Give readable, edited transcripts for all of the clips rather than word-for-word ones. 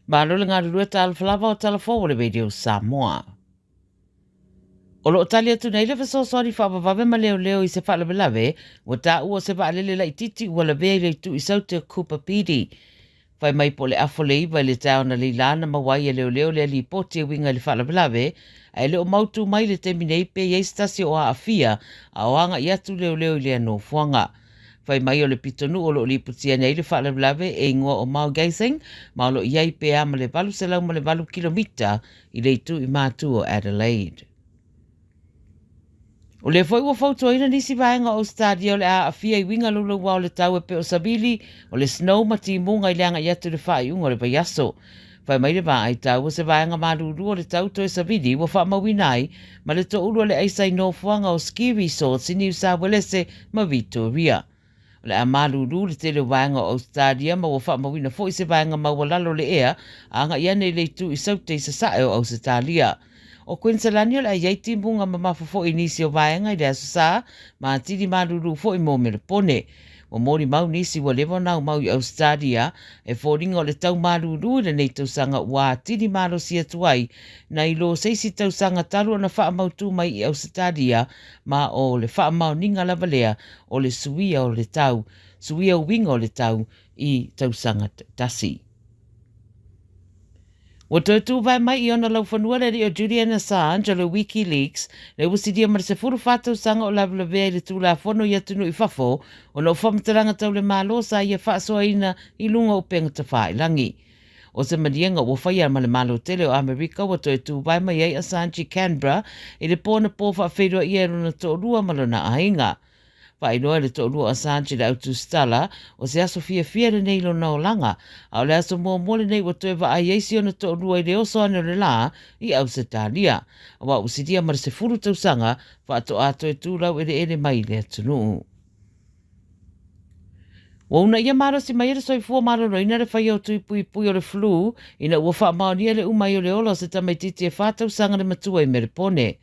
Malo le ngā rurua tāla whalava o telefo o le radio Samoa. O lo tali atu nei le fasosori whaapawave ma leo leo i se whaalawelawe, wa tā ua se waalele la i titi ua la vea le tu i saute kupa pidi. Whai mai po le afo le iwa le tau na li lana mawai e leo leo le li poti e winga le whaalawelawe, ai leo mautu mai le teminei pe i stasi o a afia, a oanga i atu leo leo i le anō fuanga. Whai mai o le pitonu o lo li putia nei le whaalawelawe e ingoa o Mau Gaising, ma lo iai pe ama le valu se lau ma le valu kilomita i le tu i mātu o Adelaide. O le foi ua fautoina nisi vaenga o stadia o le a afia i winga lulu wa o le tau e pe o sabili o le snow mati munga i leanga i atu le whai unga le vaiaso. Whai mai le vaa ai tau o se vaenga maruru o le tau to e sabili ua wha mawinai ma le to ulu o le aisai no fuanga o ski resorts i New South Wales ma Victoria. O le a maruru le tele vaenga o stadia ma ua wha mawina fo i se vaenga ma walalo le ea anga i ane le tu i saute i sa sae o Australia. O Queensland le ai timbunga ma mafofo inisi o vaenga i le asusa ma tiri maruru fo i mo mele pone. O mori mau nisi wa lewa nau mau i Australia e fōringa o le tau maruru le nei tausanga wa tiri maro si atuai na i lo seisi tausanga talu na wha mautu mai i Australia ma o le wha mau ninga lavalea o le suia o le tau, suia winga o le tau i tausanga tasi. O tōtū vai mai i ona lau whanua le o Julian Assange o le Wikileaks, le usidia mara se furu whātau sanga o lawa vea i le tūla whono i atunu i whafo, o no whamataranga tau le mālo sa ia whaasoa ina i lunga o penga ta whailangi. O se manianga o whaia ma le mālo tele o Amerika o tōtū vai mai ai Assange i Canberra, i le pōna pō whaafeirua i eruna tō rua malona ainga. Whai noa le tō rua Assange le autu stala, o se aso fia le neilo na o langa, au le aso mua mole nei o tō eva ai eisi o na tō rua i le oso ane le la i au se tālia. Wa usidia mara se furu tausanga, wha ato ato e tūlau ere mai le atunu. Wa una ia maro si mai ere soi fua maro roina le whai au tui pui o le flu, ina ua wha maonia le umai o le ola se tamaititi e whātausanga le matua i merepone.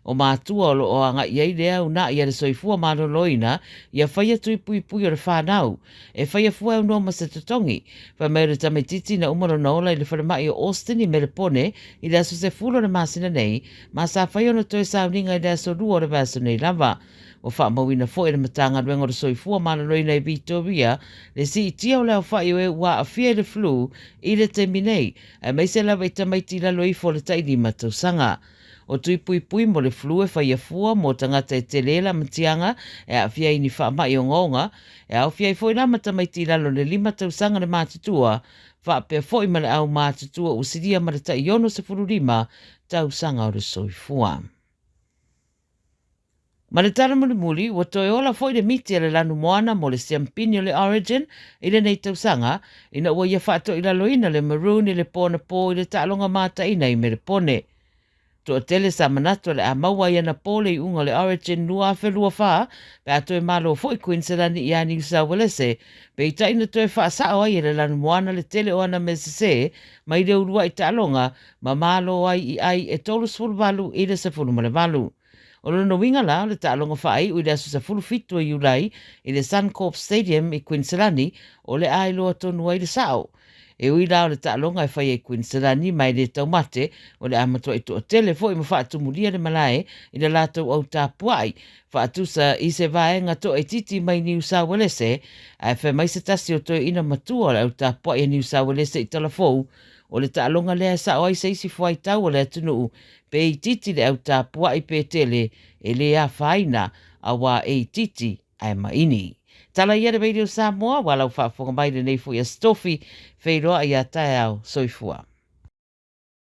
O mātua o lo o anga iei lea una ia le soifua maro loina, ia whaia tui pui o le whanau. E whaia fua au noa masa tatongi, wha meire tamititi na umaro naola i le wharamai o Austin i Merepone, i le aso se fulo le masina nei, ma sa whaia ono toi sauninga i le aso rua o le vaso nei lava. O wha mawina fo e le matanga ruenga o le soifua maro loina i Victoria, le si i tia o leo whaio e ua a fia le flu i le temi nei, e meise lawa i tamaiti lalo i fo le taini matausanga. O tui pui mo le flu e whaia fua mo tangata e te lela matianga e a fia ini wha mai o ngonga e au fia i fo i la matamaiti lalo le 5 tausanga le mātutua wha pe fo i male au mātutua usiria mare ta iono se furu 5 tausanga o le soifua. Ma le tala muli, wa toi ola fo i le miti le lanu moana mo le siampini o le Origin i le nei tausanga ina ua ia whaato i lalo ina le maroon i le pōna pō i le ta'alonga mata ina i Merepone. To a tele sa manato le a maua i ana pole i unga le Origin nua whelua wha, pe a toi malo fo i Queensland i a New South Wales, pe i taina toi wha sao ai le lanu moana le tele o ana mesese, mai le urua i ta'alonga, ma malo ai i ai e tolu sfulu valu i le safulu ma le valu. O lono winga la, le ta'alonga wha ai ui le asu safulu fitu i ulai i le Suncorp Stadium i Queensland o le ai loa tonu ai le sao. E ui lao le ta'alonga e whai e Queensland mai le taumate o le amatua i toa tele fo i ma whaatumulia le malae i le lātou au tāpuai. Whaatusa i se vaenga to e titi mai New South Wales e whai mai se tasi o toi ina matua le au tāpuai e New South Wales i talafou o le ta'alonga lea sa oai se isi fuai tau o le atunu pe i titi le au tāpuai pe tele e le a whaina a wā e titi ai maini. Tala ia le Radio Samoa, walau whaafonga mai le nei fu ia stofi, wheiroa ia tae au soifua.